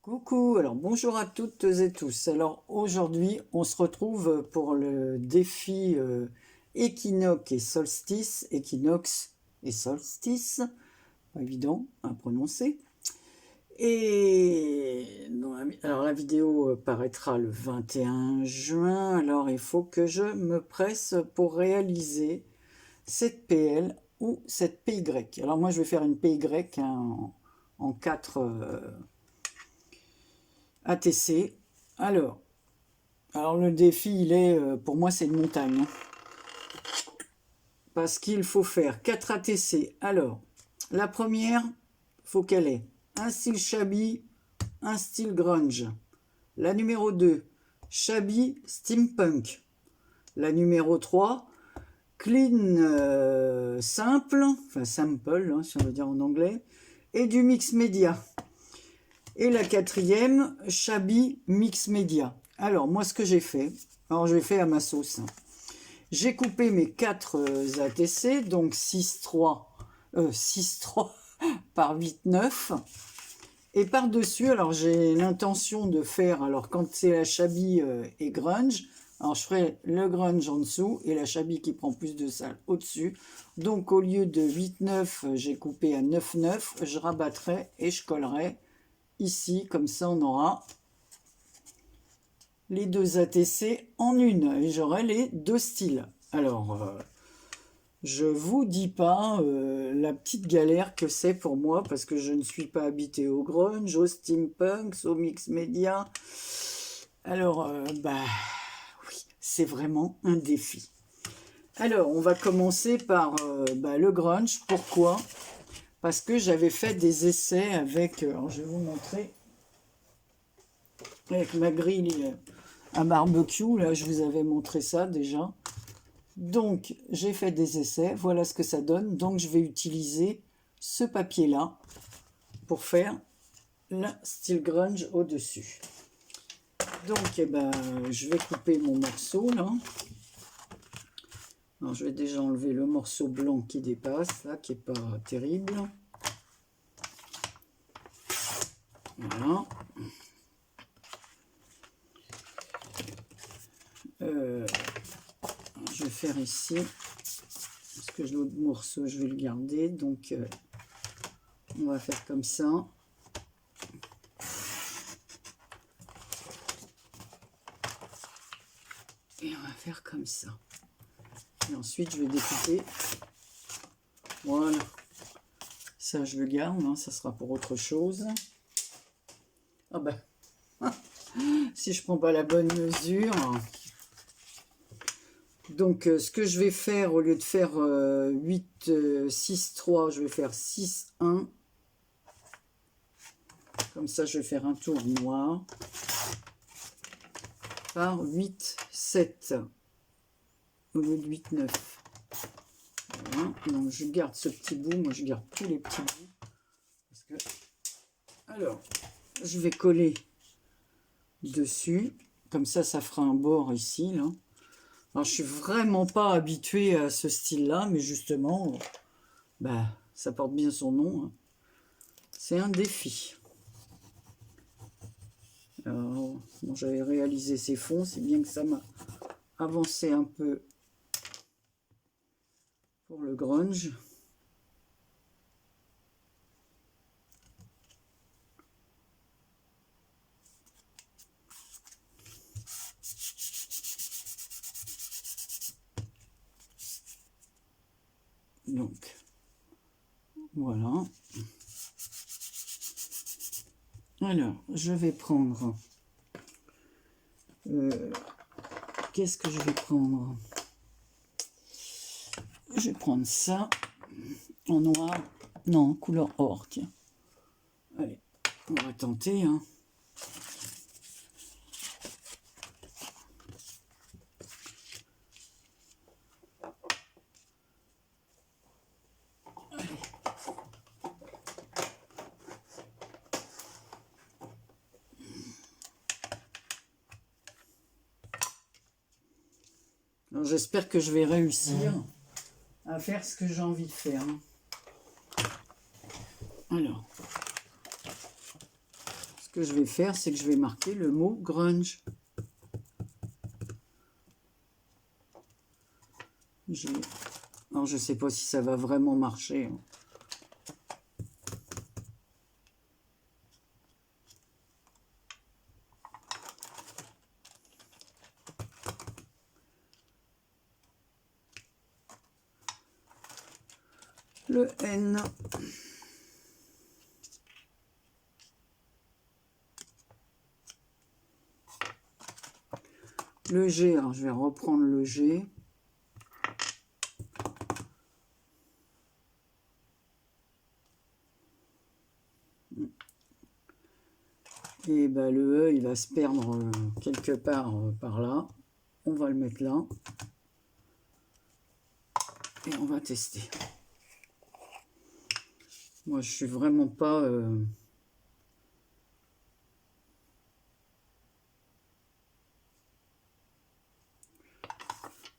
Coucou, alors bonjour à toutes et tous. Alors aujourd'hui, on se retrouve pour le défi équinoxe et solstice, pas évident à prononcer. Et alors la vidéo paraîtra le 21 juin, alors il faut que je me presse pour réaliser cette PL ou cette PY. Alors moi je vais faire une PY en 4 ATC. Alors le défi, il est, pour moi, c'est une montagne. Hein. Parce qu'il faut faire 4 ATC. Alors, la première, faut qu'elle ait un style shabby, un style grunge. La numéro 2, shabby steampunk. La numéro 3, clean simple, enfin simple, hein, si on veut dire en anglais, et du mix média. Et la quatrième, shabby mix média. Alors, moi, ce que j'ai fait, alors je vais faire à ma sauce. J'ai coupé mes 4 ATC, donc 6-3 par 8-9. Et par-dessus, alors j'ai l'intention de faire, alors quand c'est la shabby et grunge, alors je ferai le grunge en dessous et la shabby qui prend plus de salle au-dessus. Donc au lieu de 8-9, j'ai coupé à 9-9, je rabattrai et je collerai ici, comme ça on aura les 2 ATC en une et j'aurai les 2 styles. Alors, je vous dis pas la petite galère que c'est pour moi parce que je ne suis pas habité au grunge, au steampunk, au mix média. Alors, oui, c'est vraiment un défi. Alors, on va commencer par le grunge. Pourquoi ? Parce que j'avais fait des essais avec, alors je vais vous montrer, avec ma grille à barbecue, là je vous avais montré ça déjà. Donc j'ai fait des essais, voilà ce que ça donne. Donc je vais utiliser ce papier-là pour faire le style grunge au-dessus. Donc je vais couper mon morceau là. Alors, je vais déjà enlever le morceau blanc qui dépasse, là, qui n'est pas terrible. Voilà. Je vais faire ici, parce que l'autre morceau, je vais le garder. Donc, on va faire comme ça. Et on va faire comme ça. Et ensuite, je vais découper. Voilà. Ça, je le garde, hein, ça sera pour autre chose. Ah ben, si je prends pas la bonne mesure. Donc, ce que je vais faire, au lieu de faire 8, 6, 3, je vais faire 6, 1. Comme ça, je vais faire un tour noir. Par 8, 7. Au lieu de 8, 9. Voilà. Donc, je garde ce petit bout. Moi, je garde tous les petits bouts. Parce que... Alors, je vais coller dessus. Comme ça, ça fera un bord ici, là. Alors, je suis vraiment pas habituée à ce style-là, mais justement, ça porte bien son nom. Hein. C'est un défi. Alors, bon, j'avais réalisé ces fonds, c'est bien que ça m'a avancé un peu pour le grunge. Donc, voilà. Alors, je vais prendre... qu'est-ce que je vais prendre? Je vais prendre ça en noir. Non, couleur or, tiens. Allez, on va tenter, hein. J'espère que je vais réussir à faire ce que j'ai envie de faire. Alors, ce que je vais faire, c'est que je vais marquer le mot grunge. Alors, je ne sais pas si ça va vraiment marcher. Le N. Le G, alors je vais reprendre le G. Et ben, le E, il va se perdre quelque part par là. On va le mettre là. Et on va tester. Moi, je suis vraiment pas...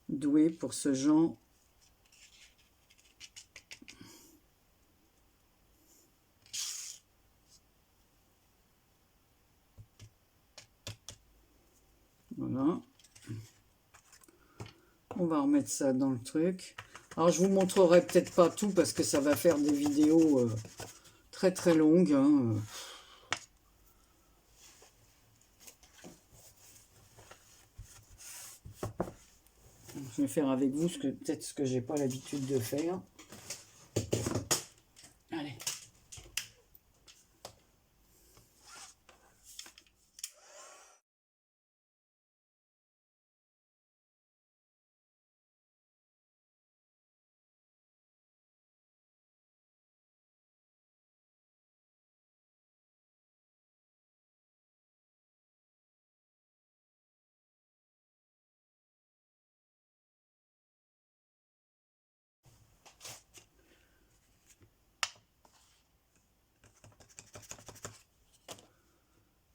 doué pour ce genre. Voilà. On va remettre ça dans le truc. Alors, je vous montrerai peut-être pas tout parce que ça va faire des vidéos très très longues. Hein. Je vais faire avec vous peut-être ce que j'ai pas l'habitude de faire. Allez.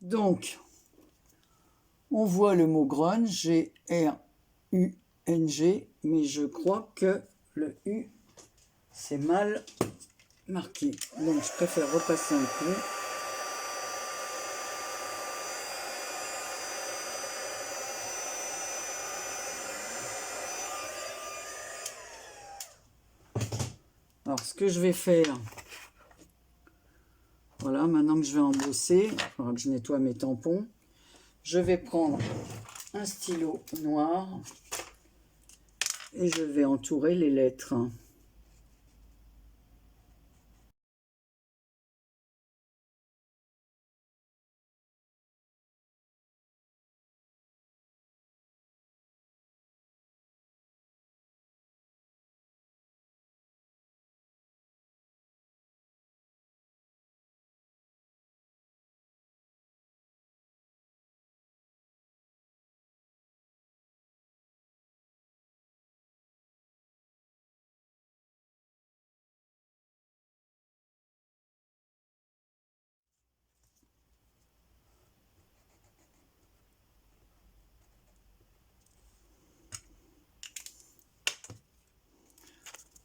Donc, on voit le mot grunge, G-R-U-N-G, mais je crois que le U, c'est mal marqué. Donc, je préfère repasser un coup. Alors, ce que je vais faire, voilà, maintenant que je vais embosser, il faudra que je nettoie mes tampons. Je vais prendre un stylo noir et je vais entourer les lettres.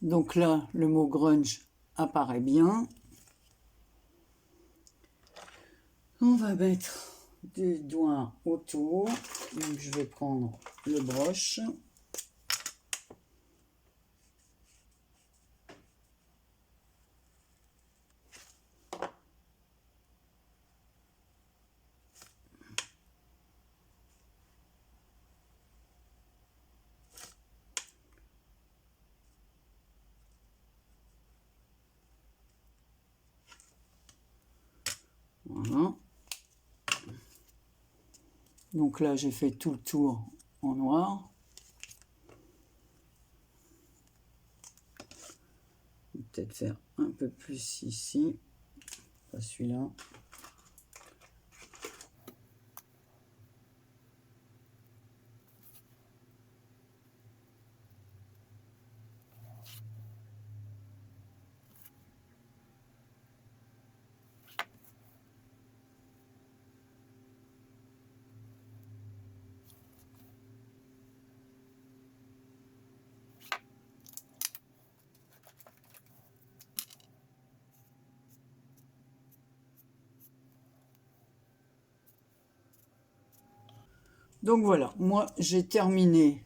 Donc là, le mot grunge apparaît bien. On va mettre du doigt autour. Donc je vais prendre le broche. Voilà. Donc là, j'ai fait tout le tour en noir. Je vais peut-être faire un peu plus ici. Pas celui-là. Donc voilà, moi j'ai terminé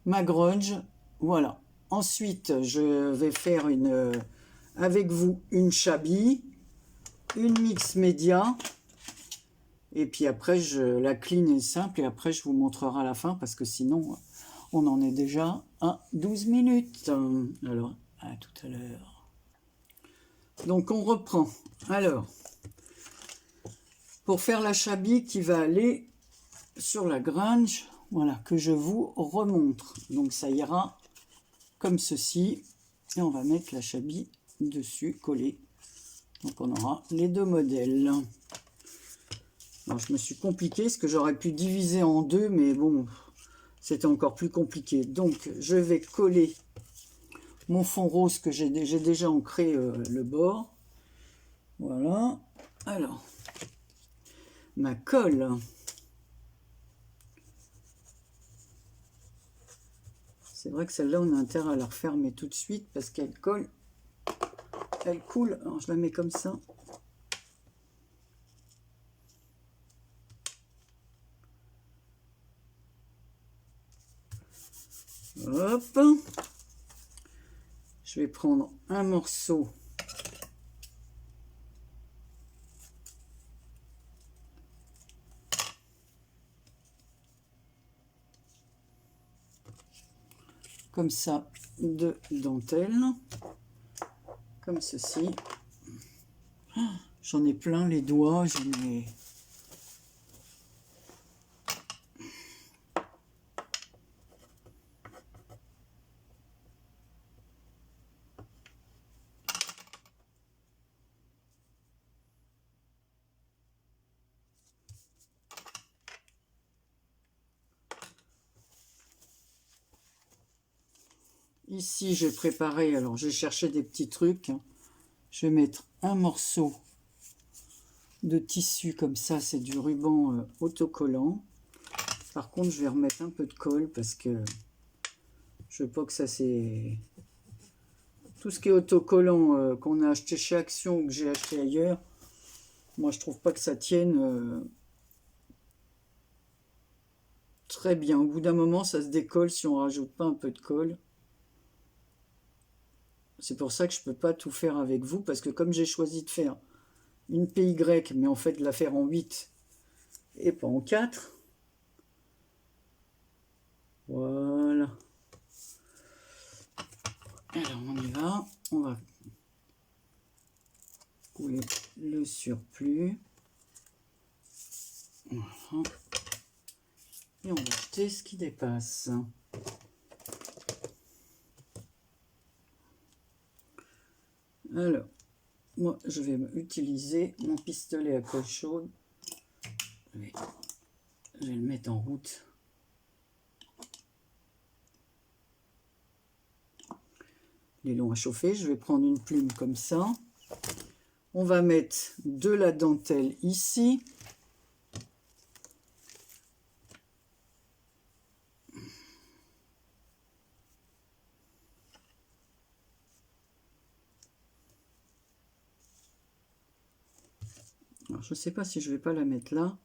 ma grunge. Voilà. Ensuite, je vais faire avec vous une chablis, une mix média. Et puis après, la clean est simple. Et après, je vous montrerai à la fin parce que sinon, on en est déjà à 12 minutes. Alors, à tout à l'heure. Donc, on reprend. Alors, pour faire la chablis qui va aller sur la grunge, voilà, que je vous remontre. Donc, ça ira comme ceci. Et on va mettre la chablis dessus, collée. Donc, on aura les deux modèles. Alors, je me suis compliqué, parce que j'aurais pu diviser en deux, mais bon, c'était encore plus compliqué. Donc, je vais coller mon fond rose que j'ai déjà ancré le bord. Voilà. Alors, ma colle. C'est vrai que celle-là, on a intérêt à la refermer tout de suite parce qu'elle colle, elle coule. Alors, je la mets comme ça. Hop. Je vais prendre un morceau comme ça de dentelle, comme ceci. J'en ai plein les doigts, j'en ai... Ici, j'ai préparé, alors j'ai cherché des petits trucs. Je vais mettre un morceau de tissu comme ça, c'est du ruban autocollant. Par contre, je vais remettre un peu de colle parce que je veux pas que ça c'est... Tout ce qui est autocollant qu'on a acheté chez Action ou que j'ai acheté ailleurs, moi je trouve pas que ça tienne très bien. Au bout d'un moment, ça se décolle si on rajoute pas un peu de colle. C'est pour ça que je peux pas tout faire avec vous, parce que comme j'ai choisi de faire une PY, mais en fait de la faire en 8 et pas en 4. Voilà. Alors on y va. On va couler le surplus. Voilà. Et on va jeter ce qui dépasse. Alors, moi je vais utiliser mon pistolet à colle chaude. Je vais le mettre en route. Il est long à chauffer. Je vais prendre une plume comme ça. On va mettre de la dentelle ici. Alors, je ne sais pas si je vais pas la mettre là,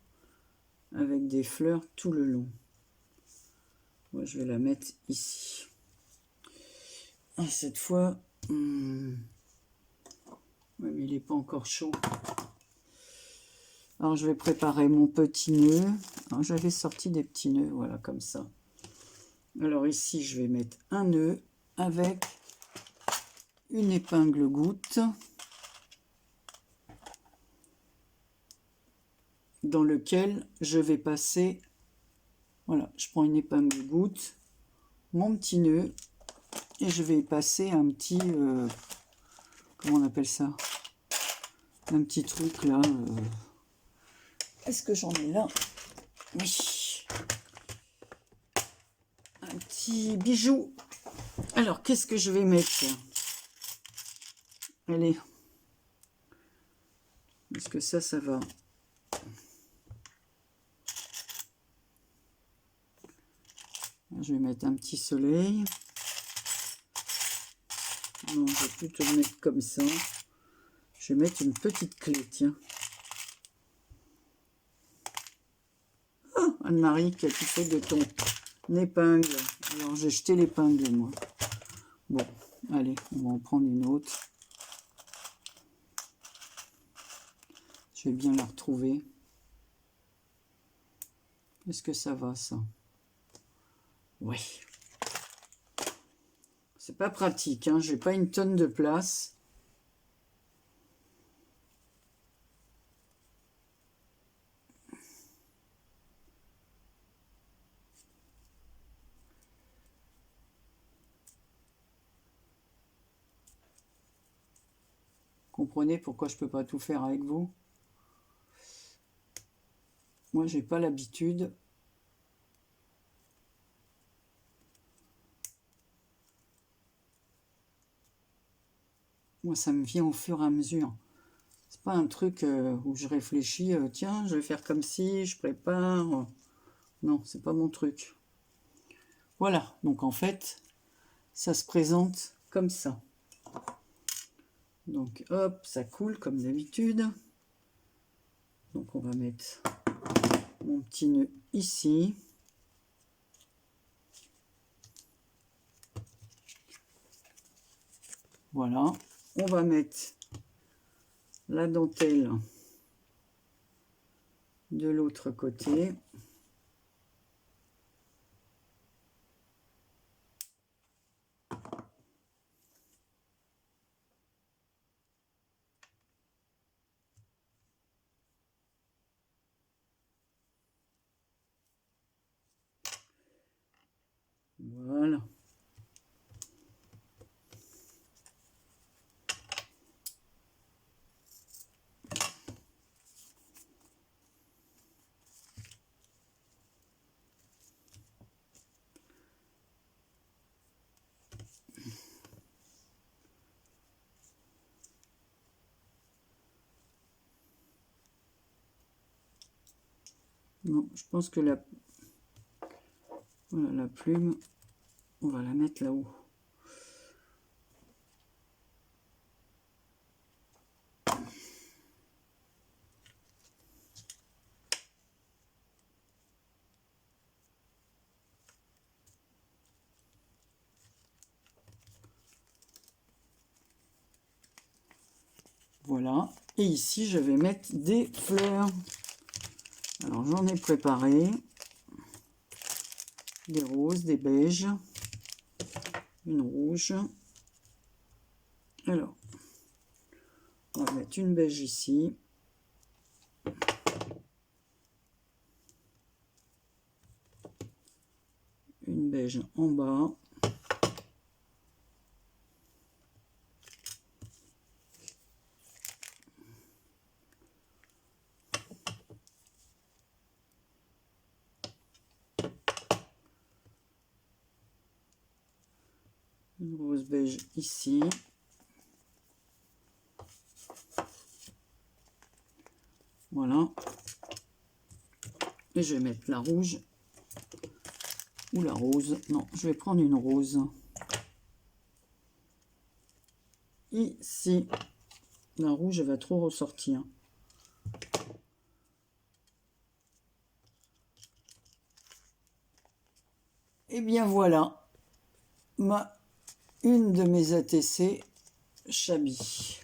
avec des fleurs tout le long. Moi, je vais la mettre ici. Ah, cette fois, ouais, mais il n'est pas encore chaud. Alors, je vais préparer mon petit nœud. J'avais sorti des petits nœuds, voilà, comme ça. Alors ici, je vais mettre un nœud avec une épingle goutte dans lequel je vais passer, voilà, je prends une épingle goutte, mon petit nœud, et je vais y passer un petit, comment on appelle ça, un petit truc là, est-ce que j'en ai là? Oui, un petit bijou. Alors, qu'est-ce que je vais mettre? Allez, est-ce que ça va? Je vais mettre un petit soleil. Non, je vais plutôt le mettre comme ça. Je vais mettre une petite clé, tiens. Ah, Anne-Marie, qu'as-tu fait de ton épingle? Alors, j'ai jeté l'épingle, moi. Bon, allez, on va en prendre une autre. Je vais bien la retrouver. Est-ce que ça va, ça? Oui. C'est pas pratique, hein, j'ai pas une tonne de place. Comprenez pourquoi je peux pas tout faire avec vous? Moi, j'ai pas l'habitude. Moi, ça me vient au fur et à mesure. C'est pas un truc où je réfléchis, tiens, je vais faire comme si, je prépare. Non, c'est pas mon truc. Voilà, donc en fait, ça se présente comme ça. Donc hop, ça coule comme d'habitude. Donc on va mettre mon petit nœud ici. Voilà, on va mettre la dentelle de l'autre côté. Voilà. Non, je pense que voilà, la plume, on va la mettre là-haut. Voilà. Et ici, je vais mettre des fleurs. Alors, j'en ai préparé des roses, des beiges, une rouge. Alors, on va mettre une beige ici. Une beige en bas. Une rose beige ici. Voilà. Et je vais mettre la rouge ou la rose. Non, je vais prendre une rose. Ici. La rouge, elle va trop ressortir. Et bien voilà. Une de mes ATC Chabi.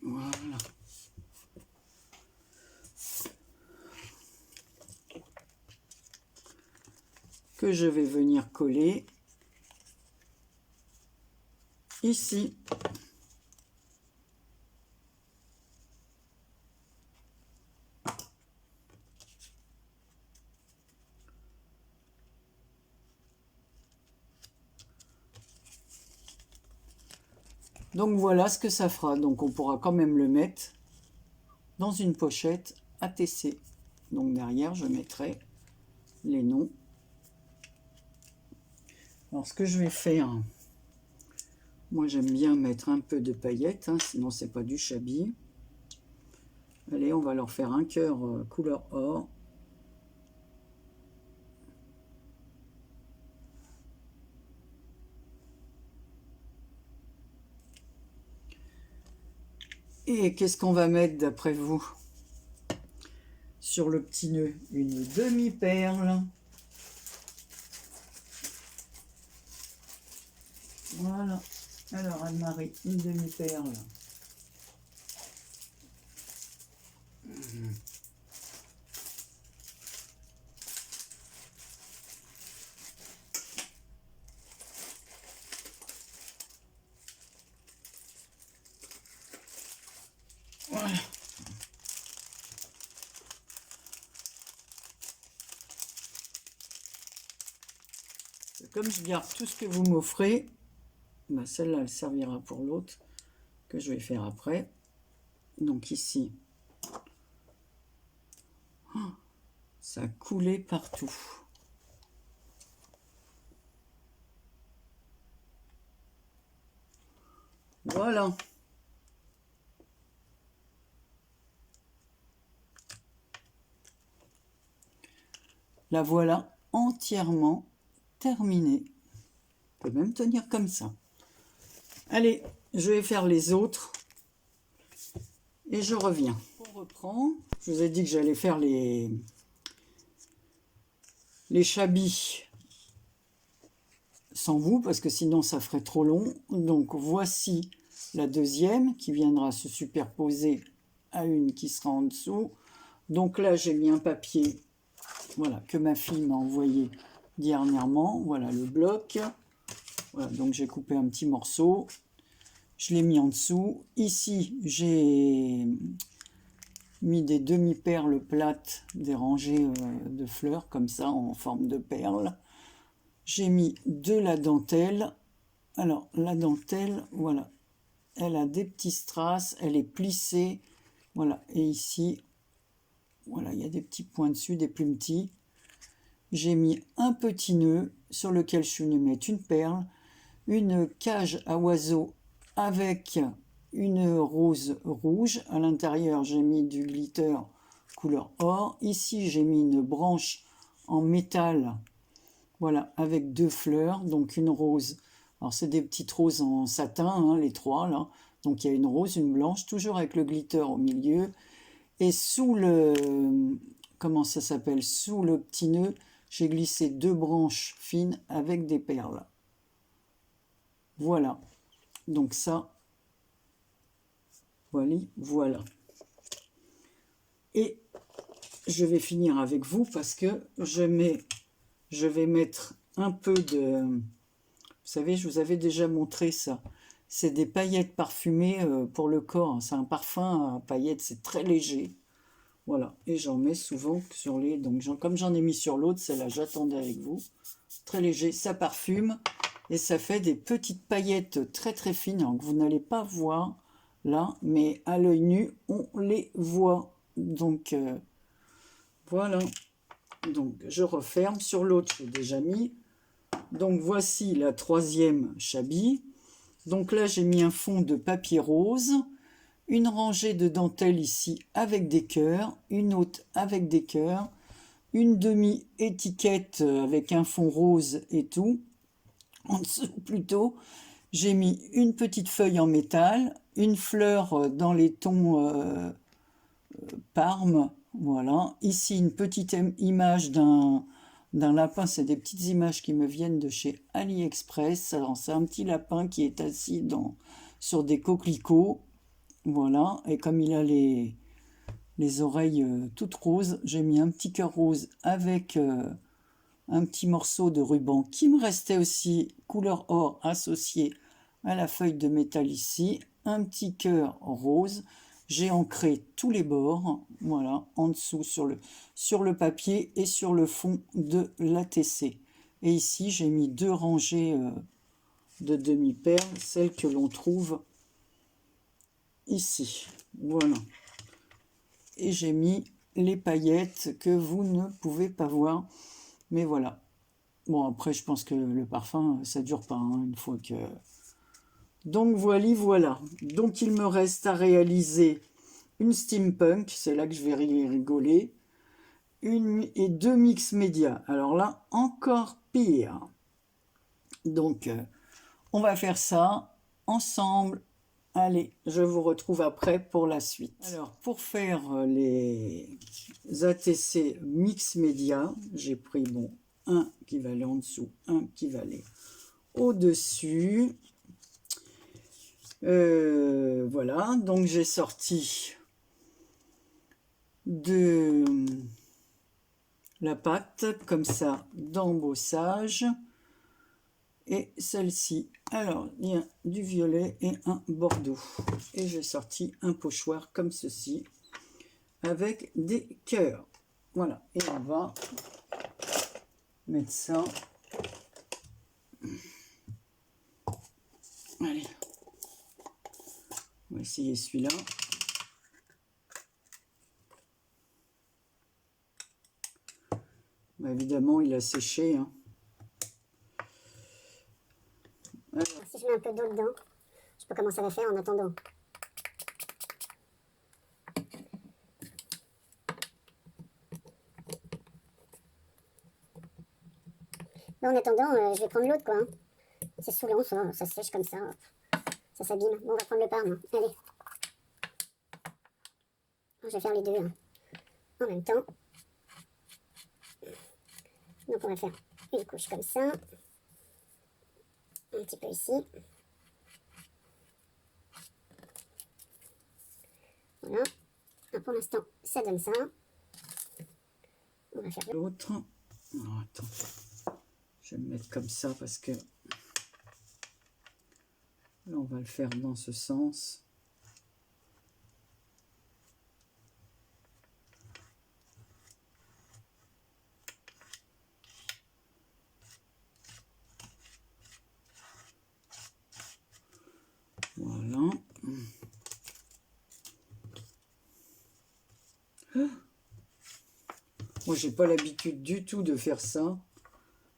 Voilà. Que je vais venir coller ici. Donc voilà ce que ça fera. Donc on pourra quand même le mettre dans une pochette ATC. Donc derrière, je mettrai les noms. Alors ce que je vais faire, moi j'aime bien mettre un peu de paillettes, hein, sinon c'est pas du Chabi. Allez, on va leur faire un cœur couleur or. Et qu'est-ce qu'on va mettre d'après vous sur le petit nœud? Une demi-perle. Voilà. Alors, Anne-Marie, une demi-perle. Voilà. Comme je garde tout ce que vous m'offrez, ben celle-là, elle servira pour l'autre que je vais faire après. Donc ici, ça a coulé partout. Voilà. La voilà entièrement terminée. On peut même tenir comme ça. Allez, je vais faire les autres et je reviens. On reprend. Je vous ai dit que j'allais faire les chabis sans vous parce que sinon ça ferait trop long. Donc voici la deuxième qui viendra se superposer à une qui sera en dessous. Donc là j'ai mis un papier, voilà, que ma fille m'a envoyé dernièrement. Voilà le bloc. Voilà, donc j'ai coupé un petit morceau. Je l'ai mis en dessous. Ici j'ai mis des demi-perles plates, des rangées de fleurs comme ça en forme de perles. J'ai mis de la dentelle. Alors la dentelle, voilà, elle a des petits strass, elle est plissée, voilà. Et ici, voilà, il y a des petits points dessus, des plus petits. J'ai mis un petit nœud sur lequel je suis venu mettre une perle, une cage à oiseaux avec une rose rouge. À l'intérieur, j'ai mis du glitter couleur or. Ici, j'ai mis une branche en métal, voilà, avec deux fleurs, donc une rose. Alors, c'est des petites roses en satin, hein, les trois, là. Donc, il y a une rose, une blanche, toujours avec le glitter au milieu. Et sous le... Comment ça s'appelle? Sous le petit nœud, j'ai glissé deux branches fines avec des perles. Voilà. Donc ça, voilà. Et je vais finir avec vous parce que je vais mettre un peu de... Vous savez, je vous avais déjà montré ça. C'est des paillettes parfumées pour le corps. C'est un parfum à paillettes, c'est très léger. Voilà. Et j'en mets souvent sur les... Donc, comme j'en ai mis sur l'autre, celle-là, j'attendais avec vous. Très léger, ça parfume. Et ça fait des petites paillettes très très fines, alors que vous n'allez pas voir là, mais à l'œil nu, on les voit. Donc, voilà. Donc, je referme. Sur l'autre, j'ai déjà mis. Donc, voici la troisième chabie. Donc là, j'ai mis un fond de papier rose, une rangée de dentelle ici avec des cœurs, une autre avec des cœurs, une demi-étiquette avec un fond rose et tout. En dessous, plutôt, j'ai mis une petite feuille en métal, une fleur dans les tons Parme, voilà. Ici, une petite image d'un lapin. C'est des petites images qui me viennent de chez AliExpress. Alors, c'est un petit lapin qui est assis sur des coquelicots. Voilà. Et comme il a les oreilles toutes roses, j'ai mis un petit cœur rose avec un petit morceau de ruban qui me restait aussi couleur or associé à la feuille de métal ici. Un petit cœur rose. J'ai ancré tous les bords, voilà, en dessous sur le papier et sur le fond de l'ATC. Et ici, j'ai mis deux rangées de demi-perles, celles que l'on trouve ici. Voilà. Et j'ai mis les paillettes que vous ne pouvez pas voir. Mais voilà. Bon, après, je pense que le parfum, ça dure pas, hein, une fois que... Donc, voilà. Donc, il me reste à réaliser une steampunk, c'est là que je vais rigoler, une et deux mix média. Alors là, encore pire. Donc, on va faire ça ensemble. Allez, je vous retrouve après pour la suite. Alors, pour faire les ATC Mix Media, j'ai pris bon, un qui va aller en dessous, un qui va aller au-dessus. Voilà, donc j'ai sorti de la pâte comme ça d'embossage. Et celle-ci, alors il y a du violet et un bordeaux. Et j'ai sorti un pochoir comme ceci, avec des cœurs. Voilà, et on va mettre ça. Allez, on va essayer celui-là. Bah, évidemment, il a séché. Hein. Alors, si je mets un peu d'eau dedans, je peux commencer à la faire en attendant. Bon, en attendant, je vais prendre l'autre, quoi. Hein. C'est saoulant, ça sèche comme ça. Ça s'abîme. Bon, on va prendre le parme. Allez. Je vais faire les deux hein, en même temps. Donc on va faire une couche comme ça. Un petit peu ici. Voilà. Alors pour l'instant, ça donne ça. On va faire L'autre. Attends. Je vais me mettre comme ça parce que là, on va le faire dans ce sens. Voilà. Moi, j'ai pas l'habitude du tout de faire ça.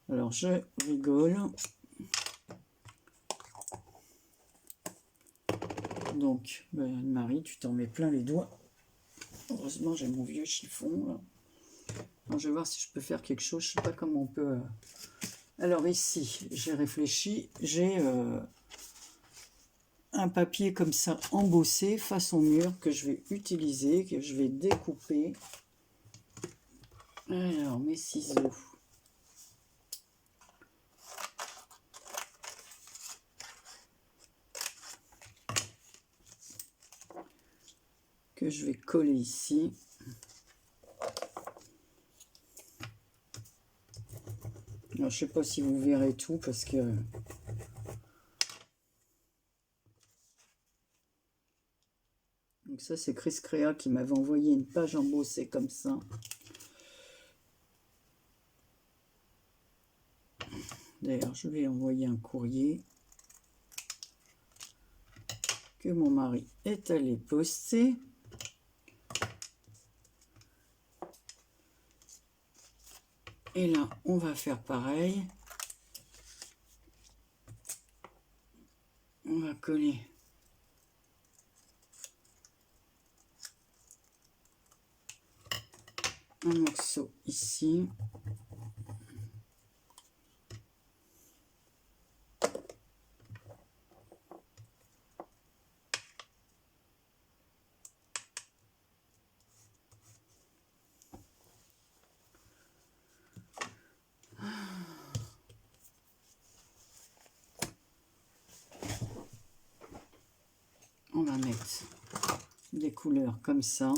Alors, je rigole. Donc, ben, Marie, tu t'en mets plein les doigts. Heureusement, j'ai mon vieux chiffon. Là. Alors, je vais voir si je peux faire quelque chose. Je sais pas comment on peut... Alors, ici, j'ai réfléchi. J'ai un papier comme ça embossé façon mur que je vais utiliser, que je vais découper. Alors, mes ciseaux. Que je vais coller ici. Alors, je sais pas si vous verrez tout parce que... Donc ça, c'est Chris Crea qui m'avait envoyé une page embossée comme ça. D'ailleurs, je vais envoyer un courrier que mon mari est allé poster. Et là, on va faire pareil. On va coller un morceau ici. On va mettre des couleurs comme ça.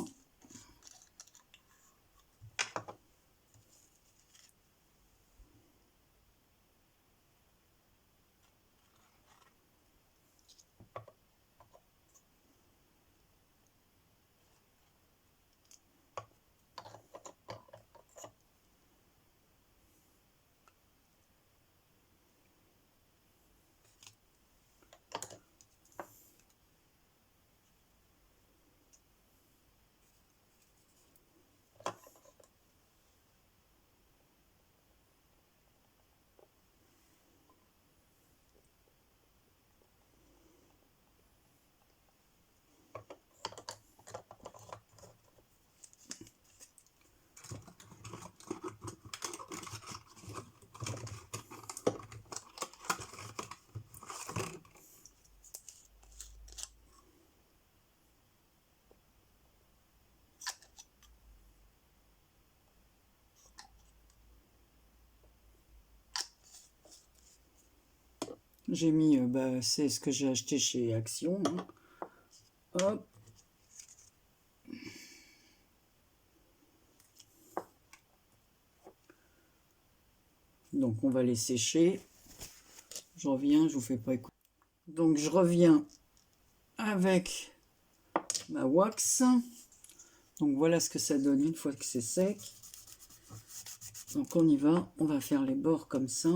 J'ai mis, c'est ce que j'ai acheté chez Action. Hein. Hop. Donc on va les sécher. Je reviens, je vous fais pas écouter. Donc je reviens avec ma wax. Donc voilà ce que ça donne une fois que c'est sec. Donc on y va, on va faire les bords comme ça.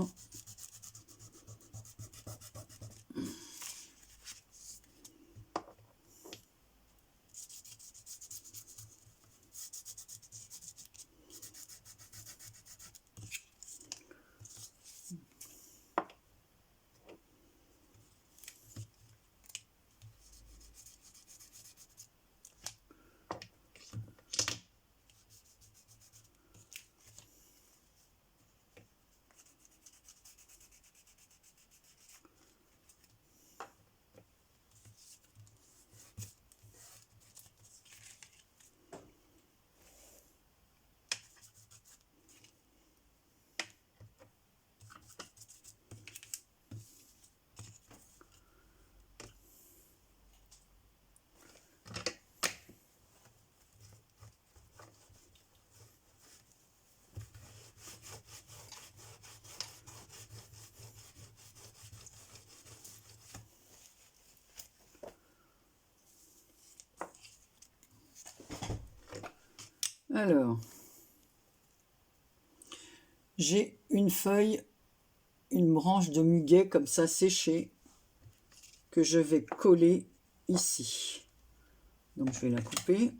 Alors, j'ai une feuille, une branche de muguet comme ça séchée que je vais coller ici. Donc je vais la couper.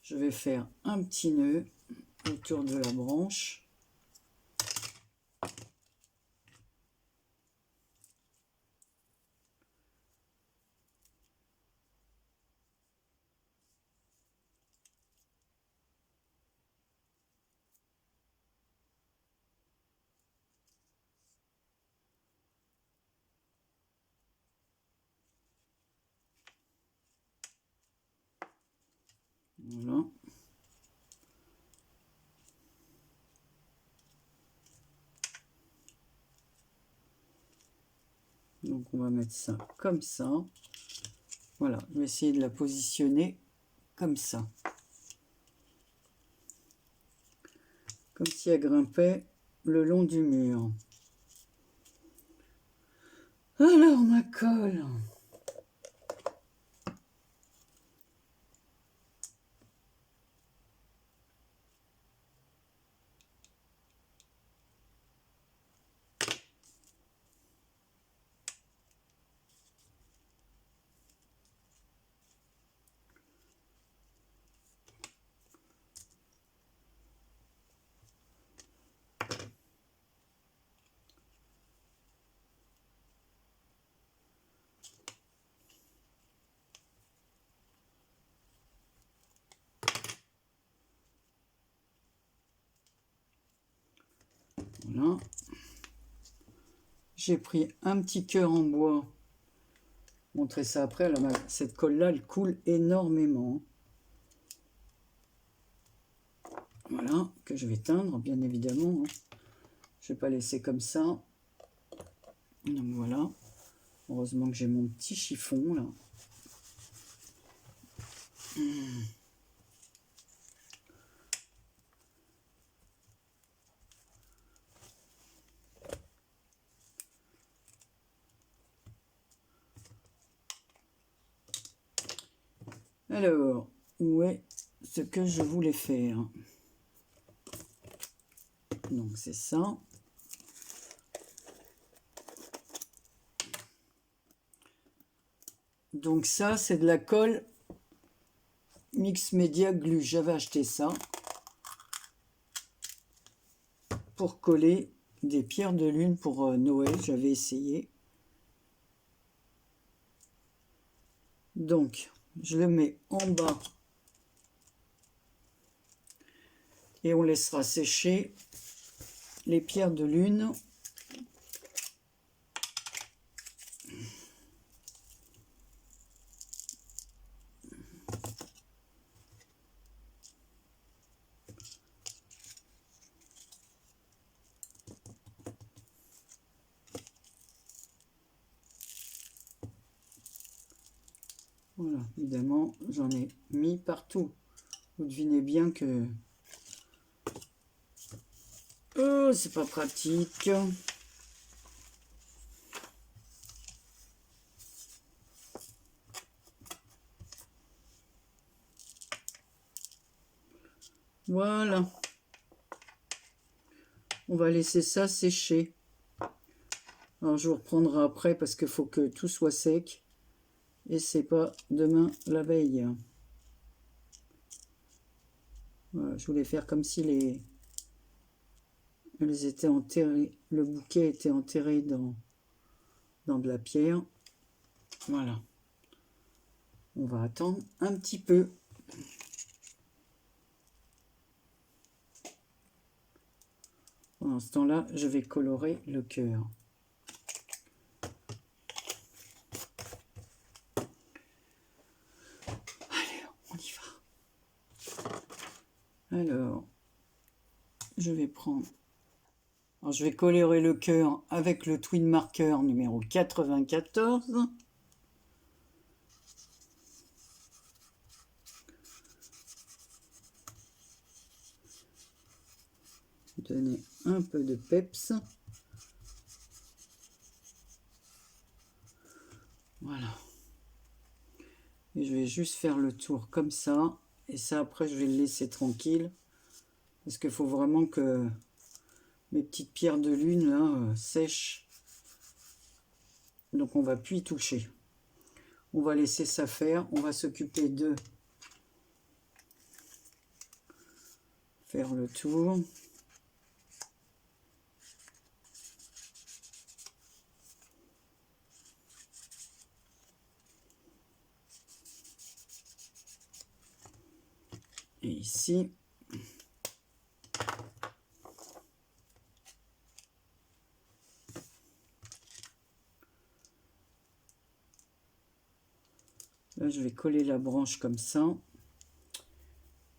Je vais faire un petit nœud autour de la branche. Voilà. Donc on va mettre ça comme ça. Voilà, je vais essayer de la positionner comme ça. Comme si elle grimpait le long du mur. Alors ma colle. Voilà. J'ai pris un petit cœur en bois. Montrer ça après. Alors, cette colle-là, elle coule énormément. Voilà, que je vais teindre, bien évidemment. Je ne vais pas laisser comme ça. Donc voilà. Heureusement que j'ai mon petit chiffon, là. Alors, où est ce que je voulais faire? Donc c'est ça. Donc ça, c'est de la colle Mix Media Glue. J'avais acheté ça pour coller des pierres de lune pour Noël. J'avais essayé. Donc, je le mets en bas et on laissera sécher les pierres de lune. Voilà, évidemment, j'en ai mis partout. Vous devinez bien que... Oh, c'est pas pratique. Voilà. On va laisser ça sécher. Alors, je vous reprendrai après parce qu'il faut que tout soit sec. Et c'est pas demain la veille. Voilà, je voulais faire comme si elles étaient enterrées. Le bouquet était enterré dans de la pierre. Voilà. On va attendre un petit peu. Pendant ce temps-là, je vais colorer le cœur. Allez, on y va. Alors, je vais prendre... Alors, je vais colorer le cœur avec le Twin Marker numéro 94. Donner un peu de peps. Voilà. Et je vais juste faire le tour comme ça. Et ça, après, je vais le laisser tranquille. Parce qu'il faut vraiment que mes petites pierres de lune là, sèchent. Donc, on va plus y toucher. On va laisser ça faire. On va s'occuper de faire le tour. Et ici, là, je vais coller la branche comme ça.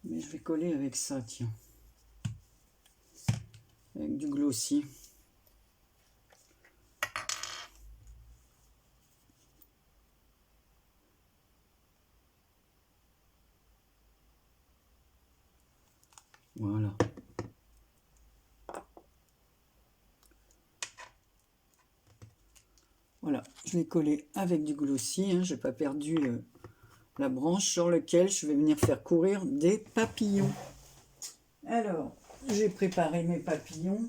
Mais je vais coller avec ça, tiens. Avec du glossy. Voilà. Voilà, je l'ai collé avec du glossy. Hein, j'ai pas perdu la branche sur laquelle je vais venir faire courir des papillons. Alors, j'ai préparé mes papillons.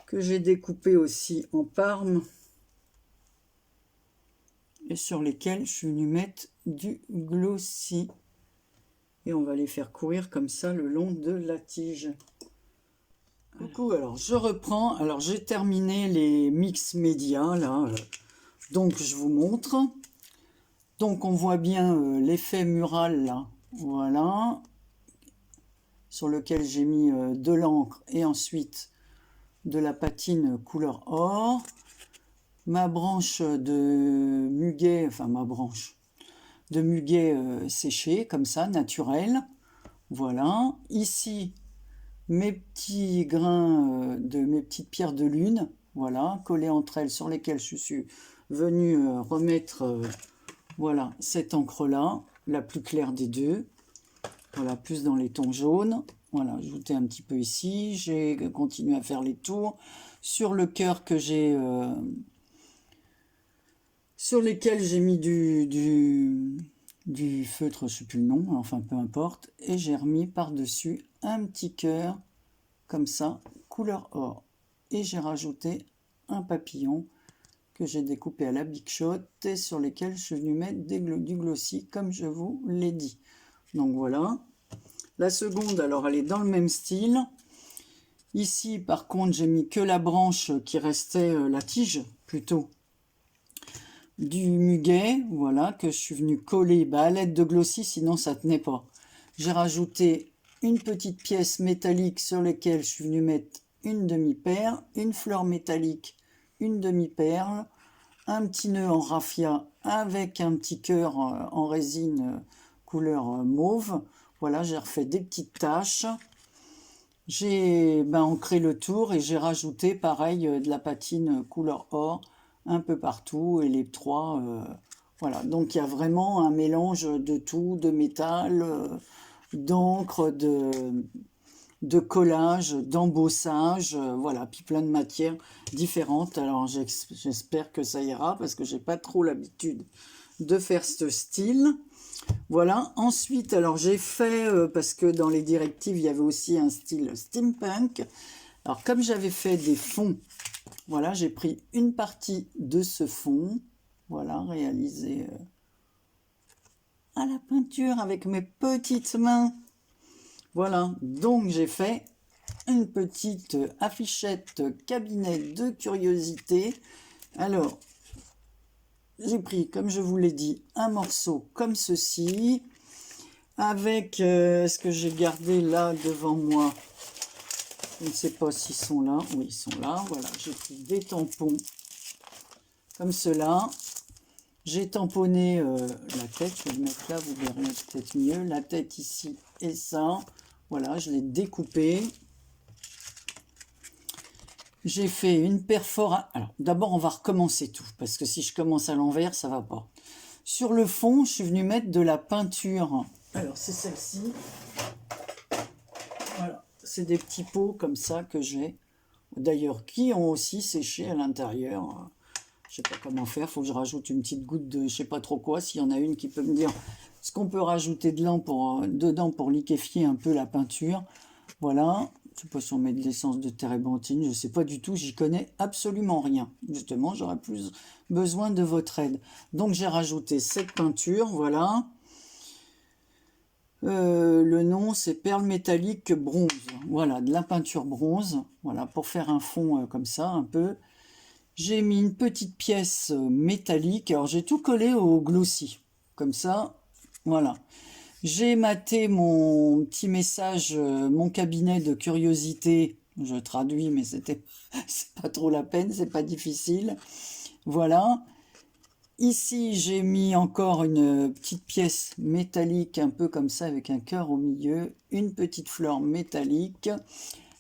Que j'ai découpé aussi en parme. Et sur lesquels je suis venu mettre du glossy. Et on va les faire courir comme ça le long de la tige. Coucou, alors je reprends. Alors j'ai terminé les mix médias là. Donc je vous montre. Donc on voit bien l'effet mural là. Voilà. Sur lequel j'ai mis de l'encre et ensuite de la patine couleur or. Ma branche de muguet, enfin ma branche de muguet séché comme ça, naturel. Voilà. Ici, mes petits grains de mes petites pierres de lune, voilà, collées entre elles, sur lesquelles je suis venue remettre voilà, cette encre-là, la plus claire des deux. Voilà, plus dans les tons jaunes. Voilà, ajouter un petit peu ici. J'ai continué à faire les tours sur le cœur que j'ai... sur lesquels j'ai mis du feutre, je ne sais plus le nom, enfin peu importe. Et j'ai remis par-dessus un petit cœur, comme ça, couleur or. Et j'ai rajouté un papillon que j'ai découpé à la Big Shot et sur lesquels je suis venu mettre du glossy, comme je vous l'ai dit. Donc voilà. La seconde, alors elle est dans le même style. Ici, par contre, j'ai mis que la branche qui restait, la tige, plutôt, du muguet, voilà, que je suis venu coller à l'aide de glossy, sinon ça tenait pas. J'ai rajouté une petite pièce métallique sur laquelle je suis venu mettre une demi-perle, une fleur métallique, une demi-perle, un petit nœud en raffia avec un petit cœur en résine couleur mauve. Voilà, j'ai refait des petites taches. J'ai ancré le tour et j'ai rajouté pareil de la patine couleur or un peu partout et les trois voilà, donc il y a vraiment un mélange de tout, de métal, d'encre, de collage, d'embossage, voilà, puis plein de matières différentes. Alors j'espère que ça ira parce que j'ai pas trop l'habitude de faire ce style. Voilà, ensuite, alors j'ai fait, parce que dans les directives, il y avait aussi un style steampunk. Alors comme j'avais fait des fonds, voilà, j'ai pris une partie de ce fond, voilà, réalisé à la peinture avec mes petites mains. Voilà, donc j'ai fait une petite affichette cabinet de curiosité. Alors, j'ai pris, comme je vous l'ai dit, un morceau comme ceci, avec ce que j'ai gardé là devant moi. Je ne sais pas s'ils sont là. Oui, ils sont là. Voilà, j'ai pris des tampons comme cela. J'ai tamponné la tête. Je vais le mettre là, vous verrez peut-être mieux. La tête ici et ça. Voilà, je l'ai découpé. J'ai fait une perforation. Alors, d'abord, on va recommencer tout, parce que si je commence à l'envers, ça va pas. Sur le fond, je suis venu mettre de la peinture. Alors, c'est celle-ci. Voilà, c'est des petits pots comme ça que j'ai. D'ailleurs, qui ont aussi séché à l'intérieur. Je sais pas comment faire, faut que je rajoute une petite goutte de je sais pas trop quoi. S'il y en a une qui peut me dire ce qu'on peut rajouter dedans pour liquéfier un peu la peinture. Voilà. Je sais pas si on met de l'essence de térébenthine, je sais pas du tout, j'y connais absolument rien. Justement, j'aurais plus besoin de votre aide. Donc j'ai rajouté cette peinture, voilà. Le nom c'est perle métallique bronze. Voilà, de la peinture bronze. Voilà, pour faire un fond comme ça, un peu. J'ai mis une petite pièce métallique. Alors j'ai tout collé au glossy. Comme ça, voilà. J'ai maté mon petit message, mon cabinet de curiosité. Je traduis, mais c'est pas trop la peine, c'est pas difficile. Voilà. Ici, j'ai mis encore une petite pièce métallique, un peu comme ça, avec un cœur au milieu. Une petite fleur métallique.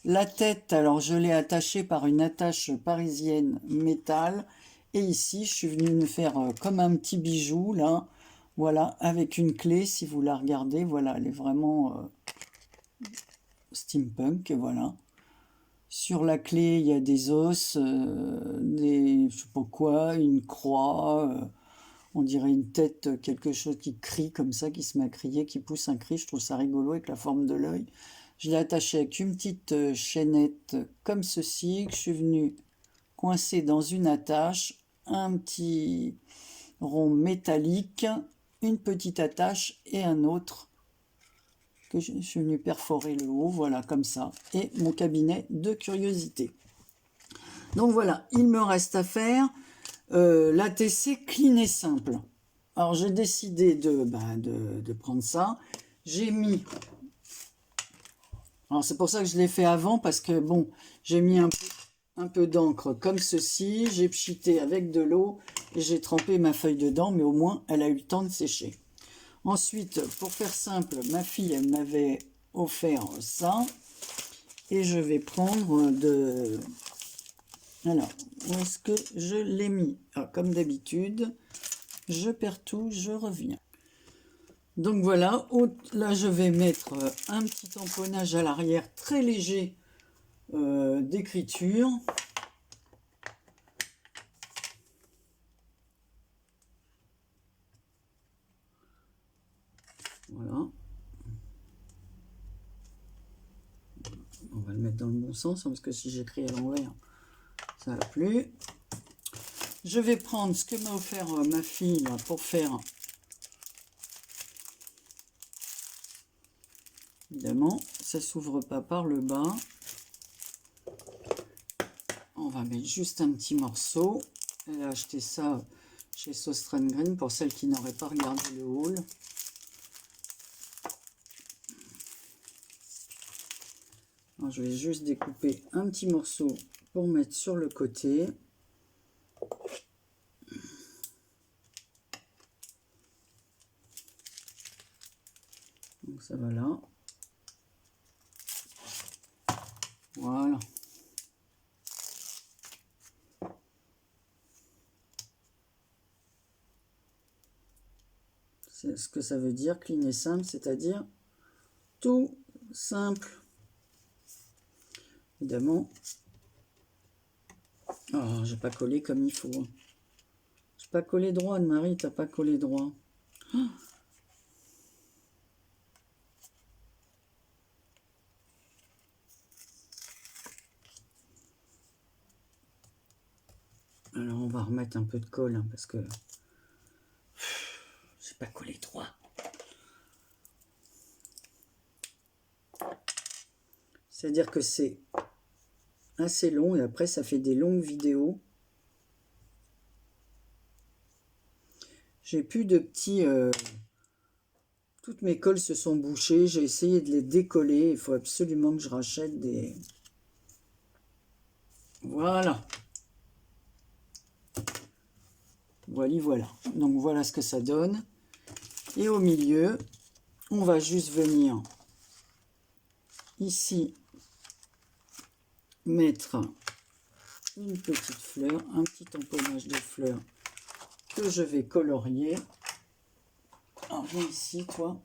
La tête, alors je l'ai attachée par une attache parisienne métal. Et ici, je suis venu me faire comme un petit bijou, là. Voilà, avec une clé, si vous la regardez, voilà, elle est vraiment steampunk, voilà. Sur la clé, il y a des os, je sais pas quoi, une croix, on dirait une tête, quelque chose qui crie comme ça, qui se met à crier, qui pousse un cri. Je trouve ça rigolo avec la forme de l'œil. Je l'ai attaché avec une petite chaînette comme ceci, que je suis venu coincer dans une attache, un petit rond métallique, une petite attache et un autre que je suis venu perforer le haut, voilà, comme ça, et mon cabinet de curiosité. Donc voilà, il me reste à faire l'ATC clean et simple. Alors j'ai décidé de prendre ça. J'ai mis... Alors c'est pour ça que je l'ai fait avant, parce que bon, j'ai mis un peu d'encre comme ceci, j'ai pchité avec de l'eau, et j'ai trempé ma feuille dedans, mais au moins elle a eu le temps de sécher. Ensuite, pour faire simple, ma fille, elle m'avait offert ça. Et je vais prendre de... Alors, où est-ce que je l'ai mis? Comme d'habitude, je perds tout, je reviens. Donc voilà, là je vais mettre un petit tamponnage à l'arrière très léger d'écriture. Voilà. On va le mettre dans le bon sens, parce que si j'écris à l'envers, ça va plus. Je vais prendre ce que m'a offert ma fille là, pour faire... Évidemment, ça s'ouvre pas par le bas. On va mettre juste un petit morceau. Elle a acheté ça chez Sostran Green pour celles qui n'auraient pas regardé le haul. Alors, je vais juste découper un petit morceau pour mettre sur le côté. Donc ça va là. Voilà. C'est ce que ça veut dire, clean et simple, c'est-à-dire tout simple. Évidemment. Oh, j'ai pas collé comme il faut. J'ai pas collé droit, Anne-Marie, t'as pas collé droit. Oh. Alors on va remettre un peu de colle hein, parce que j'ai pas collé droit. C'est-à-dire que c'est assez long et après ça fait des longues vidéos. J'ai plus de petits... toutes mes colles se sont bouchées. J'ai essayé de les décoller. Il faut absolument que je rachète des... Voilà. Voilà. Donc voilà ce que ça donne. Et au milieu, on va juste venir ici mettre une petite fleur, un petit tamponnage de fleurs que je vais colorier. Alors viens ici toi.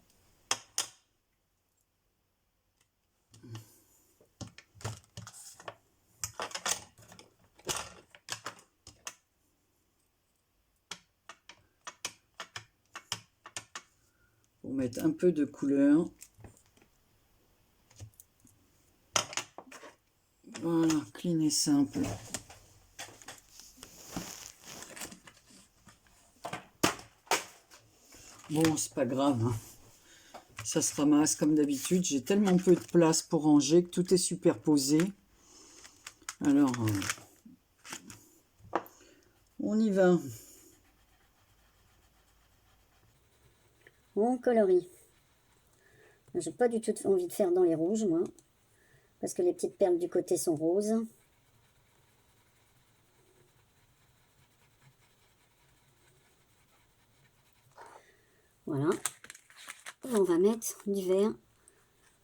Pour mettre un peu de couleur. Voilà, clean et simple. Bon, c'est pas grave, hein. Ça se ramasse comme d'habitude. J'ai tellement peu de place pour ranger que tout est superposé. Alors, on y va. On colorie. J'ai pas du tout envie de faire dans les rouges, moi. Parce que les petites perles du côté sont roses. Voilà. Et on va mettre du vert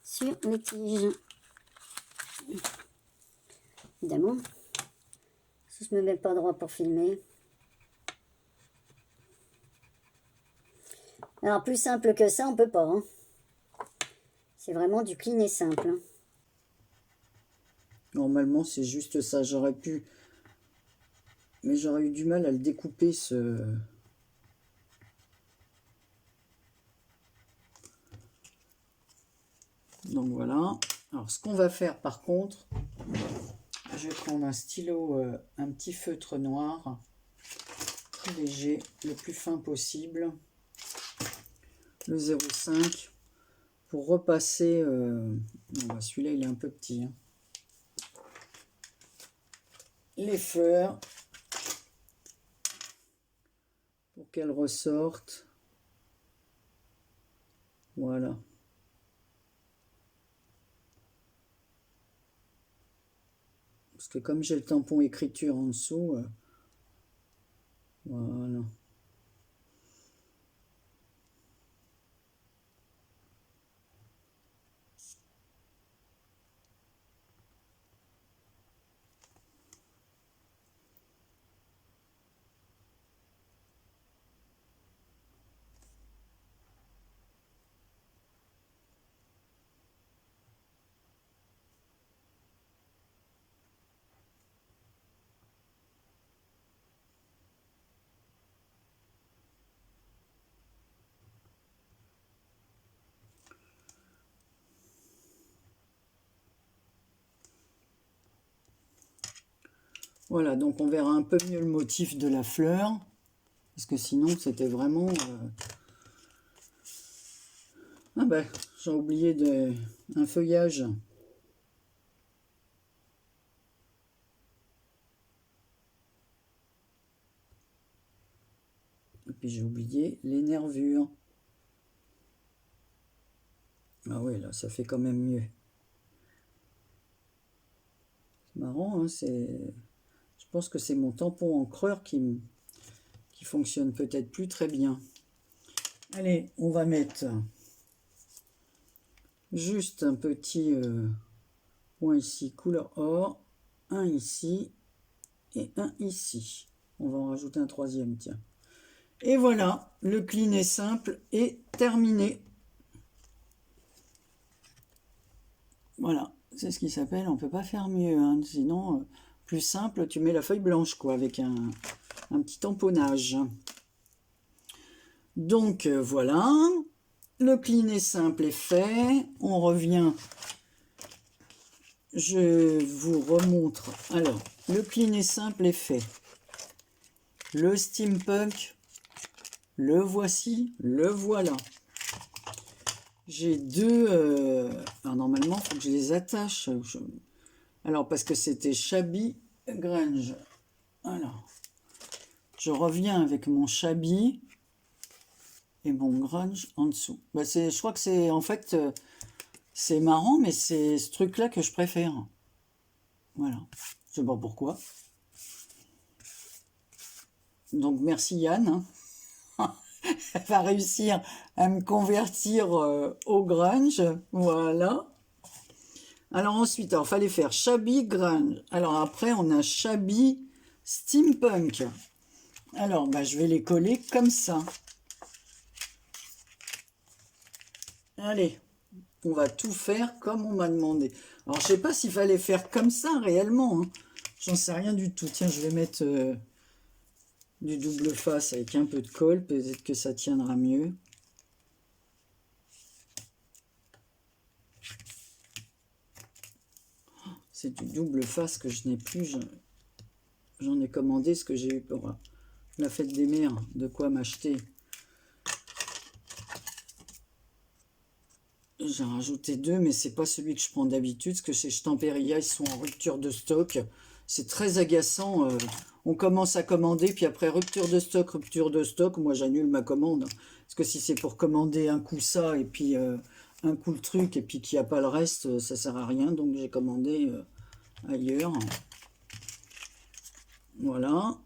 sur les tiges. Évidemment, si je me mets pas droit pour filmer. Alors, plus simple que ça, on peut pas. Hein. C'est vraiment du clean et simple. Hein. Normalement, c'est juste ça. J'aurais pu... Mais j'aurais eu du mal à le découper, ce... Donc voilà. Alors, ce qu'on va faire, par contre... Je vais prendre un stylo, un petit feutre noir, très léger, le plus fin possible, le 0,5, pour repasser, celui-là il est un peu petit, hein. Les fleurs, pour qu'elles ressortent, voilà. Parce que comme j'ai le tampon écriture en dessous, voilà. Voilà, donc on verra un peu mieux le motif de la fleur, parce que sinon c'était vraiment... Ah ben, j'ai oublié un feuillage. Et puis j'ai oublié les nervures. Ah ouais, là, ça fait quand même mieux. C'est marrant, hein, je pense que c'est mon tampon encreur qui fonctionne peut-être plus très bien. Allez, on va mettre juste un petit point ici, couleur or, un ici et un ici. On va en rajouter un troisième, tiens. Et voilà, le clean et simple est terminé. Voilà, c'est ce qui s'appelle, on peut pas faire mieux, hein. Sinon, plus simple, tu mets la feuille blanche, quoi, avec un petit tamponnage. Donc, voilà, le clean et simple est fait. On revient, je vous remontre. Alors, le clean et simple est fait. Le steampunk, le voici, le voilà. J'ai deux... alors normalement, il faut que je les attache. Alors, parce que c'était Shabby Grunge. Alors, je reviens avec mon Shabby et mon Grunge en dessous. Bah, je crois que c'est... En fait, c'est marrant, mais c'est ce truc-là que je préfère. Voilà. Je sais pas pourquoi. Donc, merci Yann. Hein. Elle va réussir à me convertir au grunge. Voilà. Alors ensuite, il fallait faire Shabby Grunge. Alors après, on a Shabby Steampunk. Alors, bah, je vais les coller comme ça. Allez, on va tout faire comme on m'a demandé. Alors, je sais pas s'il fallait faire comme ça réellement. Hein. J'en sais rien du tout. Tiens, je vais mettre du double face avec un peu de colle. Peut-être que ça tiendra mieux. C'est du double face que je n'ai plus. J'en ai commandé ce que j'ai eu pour la fête des mères. De quoi m'acheter. J'ai rajouté deux, mais c'est pas celui que je prends d'habitude, parce que chez Stamperia, ils sont en rupture de stock. C'est très agaçant. On commence à commander, puis après rupture de stock, moi j'annule ma commande. Parce que si c'est pour commander un coup ça, et puis un coup le truc, et puis qu'il n'y a pas le reste, ça sert à rien. Donc j'ai commandé ailleurs. Voilà.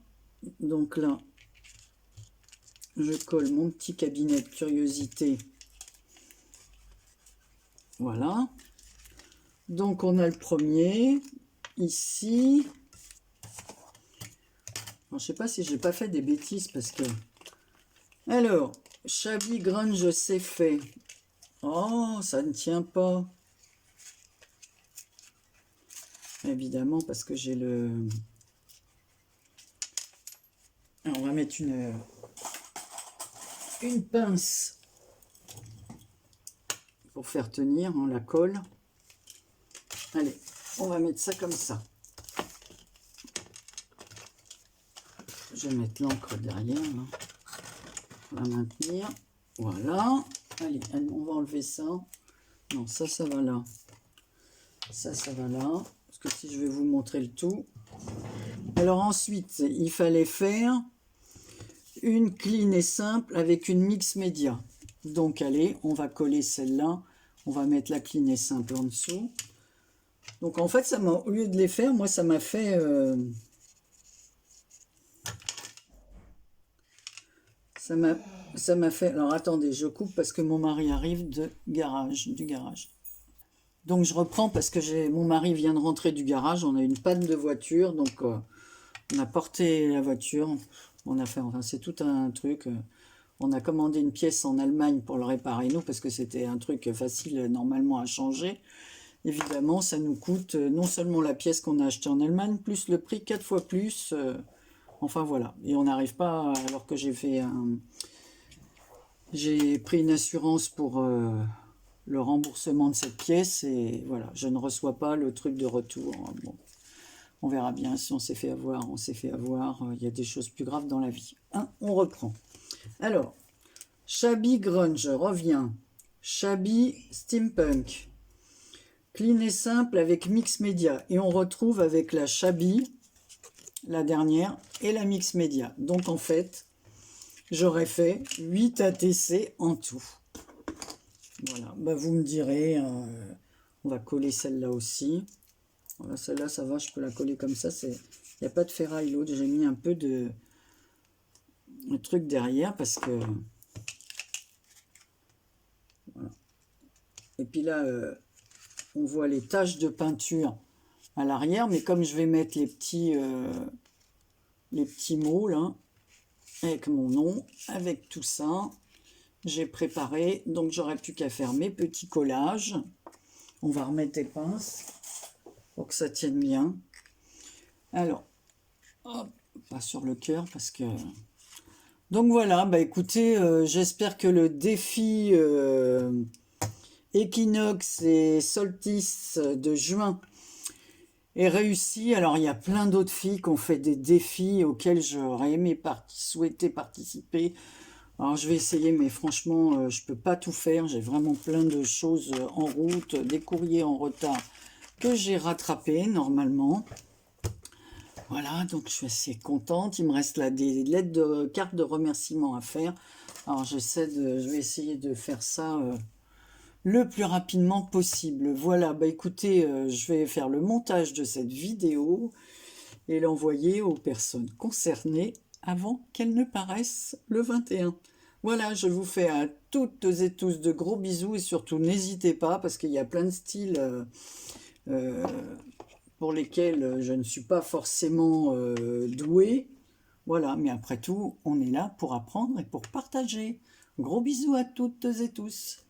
Donc là, je colle mon petit cabinet de curiosité. Voilà. Donc on a le premier ici. Alors, je sais pas si j'ai pas fait des bêtises parce que. Alors, Shabby Grunge c'est fait. Oh, ça ne tient pas. Évidemment parce que j'ai le. Alors, on va mettre une pince pour faire tenir, on la colle. Allez, on va mettre ça comme ça. Je vais mettre l'encre derrière. Là. On va maintenir. Voilà. Allez, on va enlever ça. Non, ça va là. Ça va là. Parce que si je vais vous montrer le tout. Alors ensuite, il fallait faire une clean et simple avec une mix média. Donc allez, on va coller celle-là. On va mettre la clean et simple en dessous. Donc en fait, ça m'a, au lieu de les faire, moi ça m'a fait... ça m'a fait... Alors attendez, je coupe parce que mon mari arrive du garage. Donc je reprends parce que mon mari vient de rentrer du garage. On a une panne de voiture, donc on a porté la voiture. On a fait, enfin c'est tout un truc. On a commandé une pièce en Allemagne pour le réparer nous parce que c'était un truc facile normalement à changer. Évidemment, ça nous coûte non seulement la pièce qu'on a achetée en Allemagne, plus le prix 4 fois plus. Enfin voilà. Et on n'arrive pas, alors que j'ai pris une assurance pour le remboursement de cette pièce et voilà, je ne reçois pas le truc de retour. Bon, on verra bien si on s'est fait avoir, on s'est fait avoir. Il y a des choses plus graves dans la vie. Hein, on reprend. Alors, Shabby Grunge revient. Shabby Steampunk. Clean et simple avec mix média. Et on retrouve avec la Shabby, la dernière, et la mix média. Donc en fait, j'aurais fait 8 ATC en tout. Voilà, bah, vous me direz, on va coller celle-là aussi. Voilà, celle-là, ça va, je peux la coller comme ça. Il n'y a pas de ferraille l'autre. J'ai mis un peu de truc derrière parce que... Voilà. Et puis là... on voit les taches de peinture à l'arrière, mais comme je vais mettre les petits mots là, avec mon nom, avec tout ça, j'ai préparé, donc j'aurais plus qu'à faire mes petits collages. On va remettre des pinces pour que ça tienne bien. Alors, hop, pas sur le cœur parce que... Donc voilà, bah écoutez, j'espère que le défi équinoxe et solstice de juin est réussi. Alors il y a plein d'autres filles qui ont fait des défis auxquels j'aurais aimé souhaiter participer. Alors je vais essayer, mais franchement, je peux pas tout faire. J'ai vraiment plein de choses en route, des courriers en retard que j'ai rattrapés normalement. Voilà, donc je suis assez contente. Il me reste là des lettres de cartes de remerciement à faire. Alors je vais essayer de faire ça le plus rapidement possible. Voilà, bah écoutez, je vais faire le montage de cette vidéo et l'envoyer aux personnes concernées avant qu'elles ne paraissent le 21. Voilà, je vous fais à toutes et tous de gros bisous et surtout n'hésitez pas parce qu'il y a plein de styles pour lesquels je ne suis pas forcément douée. Voilà, mais après tout, on est là pour apprendre et pour partager. Gros bisous à toutes et tous.